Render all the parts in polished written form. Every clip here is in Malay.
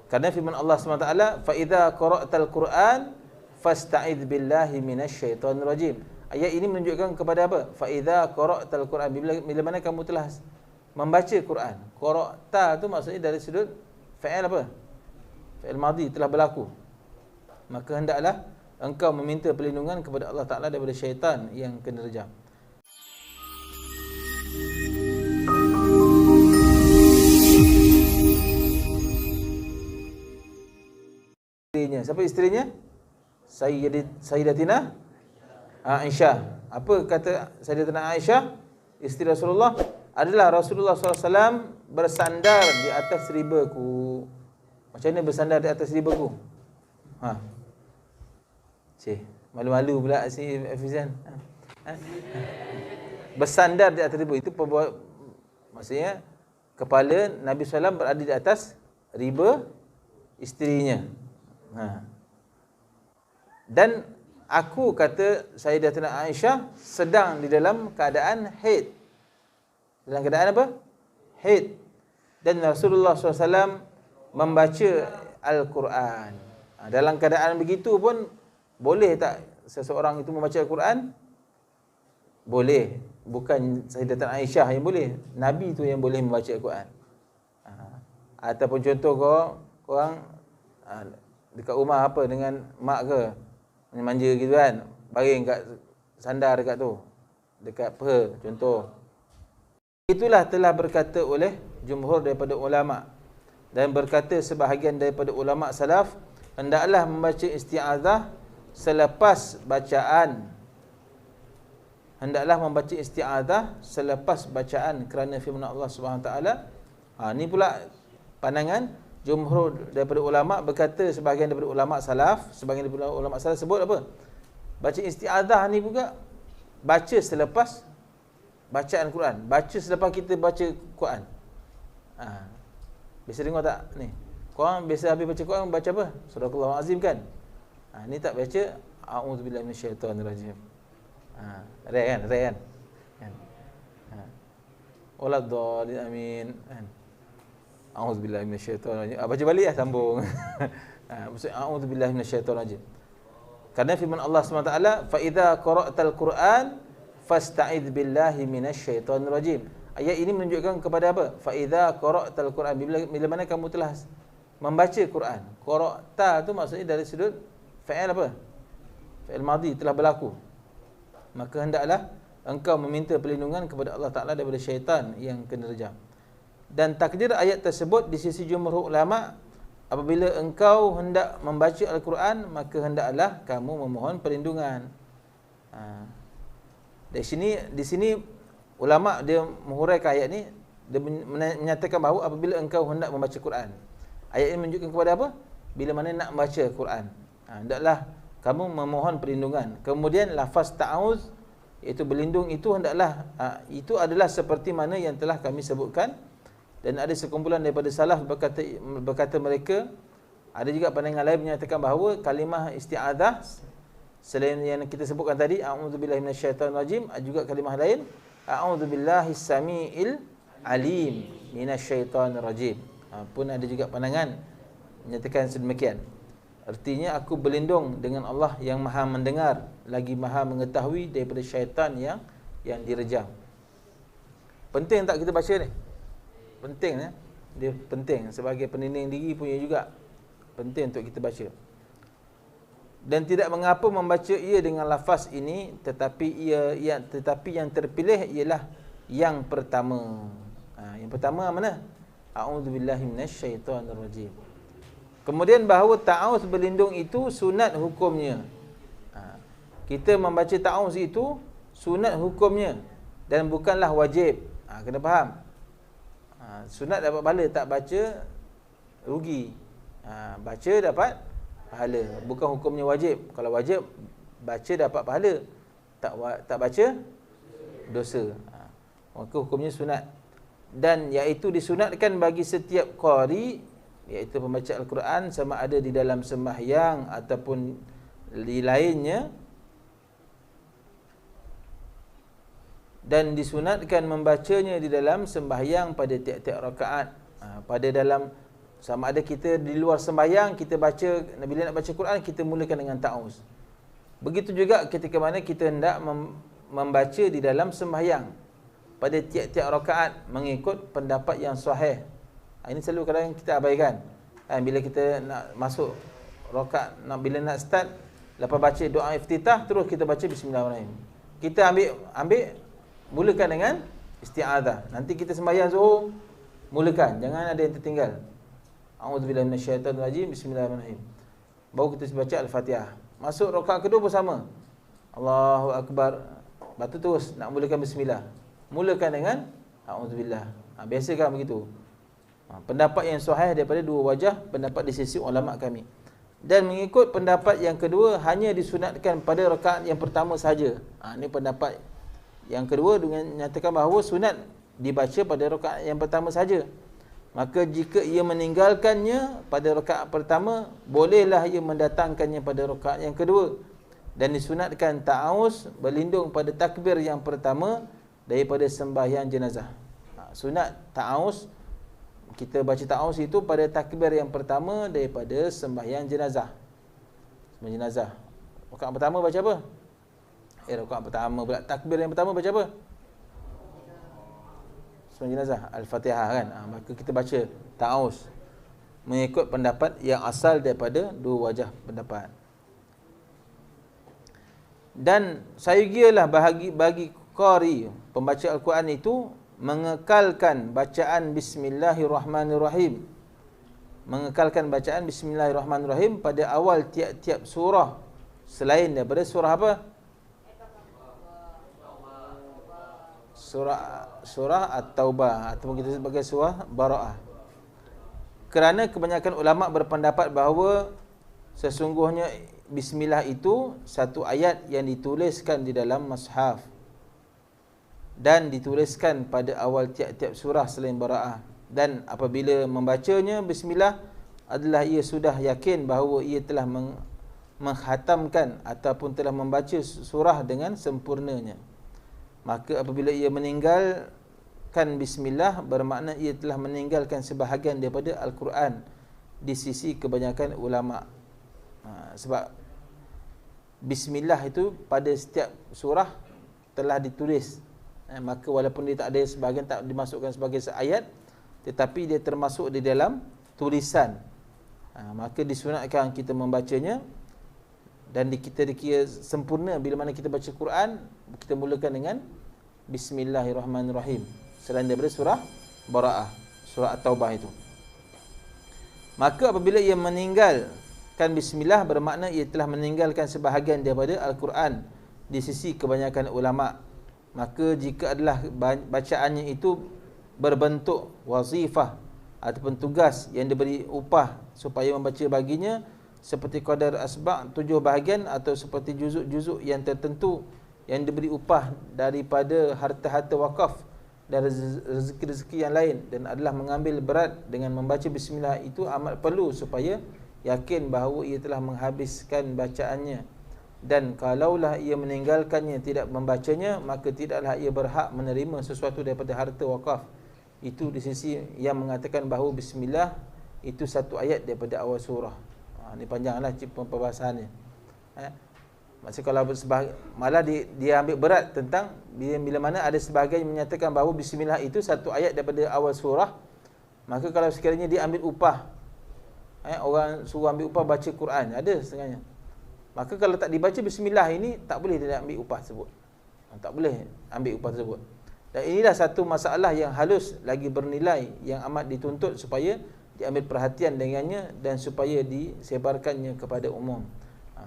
Karena firman Allah SWT, fa idza qara'tal Qur'an fasta'idz billahi minasyaitonir rajim. Ayat ini menunjukkan kepada apa? Fa idza qara'tal Qur'an, bila mana kamu telah membaca Quran. Qara'ta tu maksudnya dari sudut fa'il apa? Fa'il madhi, telah berlaku. Maka hendaklah engkau meminta perlindungan kepada Allah Ta'ala daripada syaitan yang kena rejam. Isterinya. Siapa isterinya? Sayyidatina Aisyah. Apa kata Sayyidatina Aisyah? Isteri Rasulullah adalah Rasulullah SAW bersandar di atas ribaku. Macam mana bersandar di atas ribaku? Malu-malu pula si Afizan. Bersandar di atas riba itu maksudnya kepala Nabi SAW berada di atas riba isterinya. Dan aku, kata Sayyidatina Aisyah, sedang di dalam keadaan haid. Dalam keadaan apa? Haid. Dan Rasulullah SAW membaca Al-Quran. Dalam keadaan begitu pun, boleh tak seseorang itu membaca Al-Quran? Boleh. Bukan Sayyidatina Aisyah yang boleh. Nabi tu yang boleh membaca Al-Quran. Ataupun contoh korang dekat rumah apa dengan mak ke, manja gitu kan, baring kat sandar dekat tu, dekat peha contoh. Itulah telah berkata oleh jumhur daripada ulama, dan berkata sebahagian daripada ulama salaf, hendaklah membaca isti'azah selepas bacaan. Hendaklah membaca isti'azah selepas bacaan kerana firman Allah SWT. Ni pula pandangan jumhur daripada ulama. Berkata sebahagian daripada ulama salaf, sebahagian daripada ulama salaf sebut apa? Baca isti'azah ni juga baca selepas bacaan Quran. Baca selepas kita baca Quran. Biasa dengar tak ni? Korang biasa habis baca Quran baca apa? Surah Al Azim kan? Ni tak baca a'udzubillahi minasyaitonirrajim. Rare kan? Waladhdallin amin kan? A'udzubillahi minasyaitonirrajim. Baca balik lah, sambung. Maksud a'udzubillahi minasyaitonirrajim. Karena firman Allah SWT, fa idza qara'tal Qur'an fasta'idz billahi minasyaitonirrajim. Ayat ini menunjukkan kepada apa? Fa idza qara'tal Qur'an, bila mana kamu telah membaca Quran. Qara'ta tu maksudnya dari sudut fa'il apa? Fa'il madhi, telah berlaku. Maka hendaklah engkau meminta perlindungan kepada Allah Ta'ala daripada syaitan yang kena rejam. Dan takdir ayat tersebut di sisi jumhur ulama, apabila engkau hendak membaca Al-Quran, maka hendaklah kamu memohon perlindungan. Di sini ulama dia menghuraikan ayat ni, dia menyatakan bahawa apabila engkau hendak membaca Quran. Ayat ini menunjukkan kepada apa? Bila mana nak membaca Quran, hendaklah kamu memohon perlindungan. Kemudian lafaz ta'awuz, iaitu berlindung, itu hendaklah itu adalah seperti mana yang telah kami sebutkan. Dan ada sekumpulan daripada salaf berkata mereka, ada juga pandangan lain menyatakan bahawa kalimah isti'adzah selain yang kita sebutkan tadi, a'udzubillahi minasyaitonirrajim, juga kalimah lain, a'udzubillahis samiil alim minasyaitonirrajim. Pun ada juga pandangan menyatakan sedemikian. Artinya aku berlindung dengan Allah yang Maha mendengar lagi Maha mengetahui daripada syaitan yang direjam. Penting tak kita baca ni? Penting ya. Dia penting sebagai pendinding diri punya juga. Penting untuk kita baca. Dan tidak mengapa membaca ia dengan lafaz ini, tetapi yang terpilih ialah yang pertama. Yang pertama mana? A'udzubillahi minasyaitonirrajim. Kemudian bahawa ta'awuz berlindung itu sunat hukumnya. Kita membaca ta'awuz itu sunat hukumnya dan bukanlah wajib. Kena faham. Sunat dapat pahala, tak baca rugi. Baca dapat pahala, bukan hukumnya wajib. Kalau wajib baca dapat pahala, tak baca dosa. Maka hukumnya sunat. Dan iaitu disunatkan bagi setiap qari, iaitu pembaca Al-Quran, sama ada di dalam sembahyang ataupun di lainnya. Dan disunatkan membacanya di dalam sembahyang pada tiap-tiap rakaat. Pada dalam Sama ada kita di luar sembahyang, kita baca, bila nak baca Quran, kita mulakan dengan ta'awuz. Begitu juga ketika mana kita hendak membaca di dalam sembahyang. Pada tiap-tiap rakaat mengikut pendapat yang sahih. Ini selalu kadang kita abaikan. Bila kita nak masuk rakaat, bila nak start, lepas baca doa iftitah, terus kita baca bismillahirrahmanirrahim. Kita ambil mulakan dengan isti'adzah. Nanti kita sembahyang zuhur, mulakan, jangan ada yang tertinggal. A'udzubillahi minasyaitonirrajim, bismillahirrahmanirrahim. Baru kita baca Al-Fatihah. Masuk rakaat kedua pun sama. Allahu Akbar. Lepas tu terus nak mulakan bismillah. Mulakan dengan a'udzubillah. Biasa kan begitu. Pendapat yang sahih daripada dua wajah, pendapat di sisi ulama kami. Dan mengikut pendapat yang kedua, hanya disunatkan pada rakaat yang pertama saja. Ini pendapat yang kedua dengan menyatakan bahawa sunat dibaca pada rakaat yang pertama saja. Maka jika ia meninggalkannya pada rakaat pertama, bolehlah ia mendatangkannya pada rakaat yang kedua. Dan disunatkan ta'awuz, berlindung pada takbir yang pertama daripada sembahyang jenazah. Sunat ta'awuz, kita baca ta'awuz itu pada takbir yang pertama daripada sembahyang jenazah. Sembahyang jenazah. Rakaat pertama baca apa? Rakaat pertama pula. Takbir yang pertama baca apa? Sembahyang jenazah, Al-Fatihah kan. Maka kita baca ta'awuz mengikut pendapat yang asal daripada dua wajah pendapat. Dan sayugialah bagi qari pembaca Al-Quran itu mengekalkan bacaan bismillahirrahmanirrahim. Mengekalkan bacaan bismillahirrahmanirrahim pada awal tiap-tiap surah selain daripada surah apa? Surah At-Taubah ataupun kita sebagai surah Bara'ah. Kerana kebanyakan ulama berpendapat bahawa sesungguhnya bismillah itu satu ayat yang dituliskan di dalam mushaf dan dituliskan pada awal tiap-tiap surah selain Bara'ah. Dan apabila membacanya bismillah adalah ia sudah yakin bahawa ia telah menghatamkan ataupun telah membaca surah dengan sempurnanya. Maka apabila ia meninggalkan bismillah, bermakna ia telah meninggalkan sebahagian daripada Al-Quran di sisi kebanyakan ulama. Sebab bismillah itu pada setiap surah telah ditulis. Maka walaupun dia tak ada sebahagian, tak dimasukkan sebagai ayat, tetapi dia termasuk di dalam tulisan. Maka disunatkan kita membacanya. Dan kita dikira sempurna bila mana kita baca Quran, kita mulakan dengan bismillahirrahmanirrahim selain daripada surah Bara'ah, surah At-Taubah itu. Maka apabila ia meninggalkan bismillah, bermakna ia telah meninggalkan sebahagian daripada Al-Quran di sisi kebanyakan ulama. Maka jika adalah bacaannya itu berbentuk wazifah ataupun tugas yang diberi upah supaya membaca baginya, seperti qadar asba' 7 bahagian atau seperti juzuk-juzuk yang tertentu yang diberi upah daripada harta-harta wakaf dan rezeki-rezeki yang lain, dan adalah mengambil berat dengan membaca bismillah, itu amat perlu supaya yakin bahawa ia telah menghabiskan bacaannya. Dan kalaulah ia meninggalkannya, tidak membacanya, maka tidaklah ia berhak menerima sesuatu daripada harta wakaf itu di sisi yang mengatakan bahawa bismillah itu satu ayat daripada awal surah. Ini panjanglah pembahasannya. Maksudnya kalau malah dia ambil berat tentang bila mana ada sebahagian yang menyatakan bahawa bismillah itu satu ayat daripada awal surah, maka kalau sekiranya dia ambil upah, orang suruh ambil upah baca Quran, ada setengahnya, maka kalau tak dibaca bismillah ini, tak boleh dia ambil upah tersebut. Tak boleh ambil upah tersebut. Dan inilah satu masalah yang halus lagi bernilai, yang amat dituntut supaya diambil perhatian dengannya dan supaya disebarkannya kepada umum.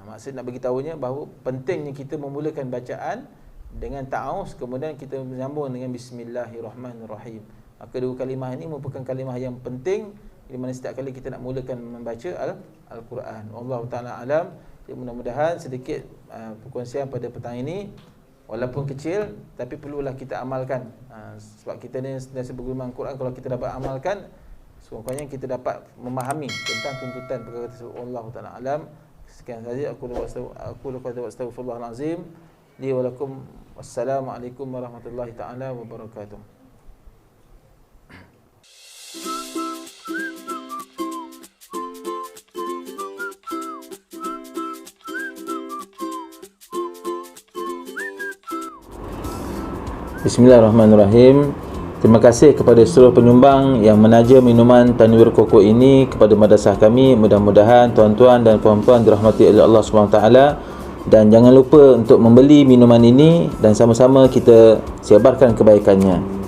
Maksud nak beritahunya bahawa pentingnya kita memulakan bacaan dengan ta'awuz, kemudian kita menyambung dengan bismillahirrahmanirrahim. Maka dua kalimah ini merupakan kalimah yang penting di mana setiap kali kita nak mulakan membaca Al-Quran. Wallahu ta'ala alam. Mudah-mudahan sedikit perkongsian pada petang ini, walaupun kecil, tapi perlulah kita amalkan. Sebab kita ni sentiasa bergumam Quran, kalau kita dapat amalkan, sekurang-kurangnya kita dapat memahami tentang tuntutan perkara tersebut. Wallahu ta'ala alam. Sekian saja aku qad astaghfirullahal azim li wa lakum. Wassalamualaikum warahmatullahi taala wabarakatuh. Bismillahirrahmanirrahim. Terima kasih kepada seluruh penyumbang yang menaja minuman Tanwir Koko ini kepada madrasah kami. Mudah-mudahan tuan-tuan dan puan-puan dirahmati oleh Allah SWT. Dan jangan lupa untuk membeli minuman ini dan sama-sama kita sebarkan kebaikannya.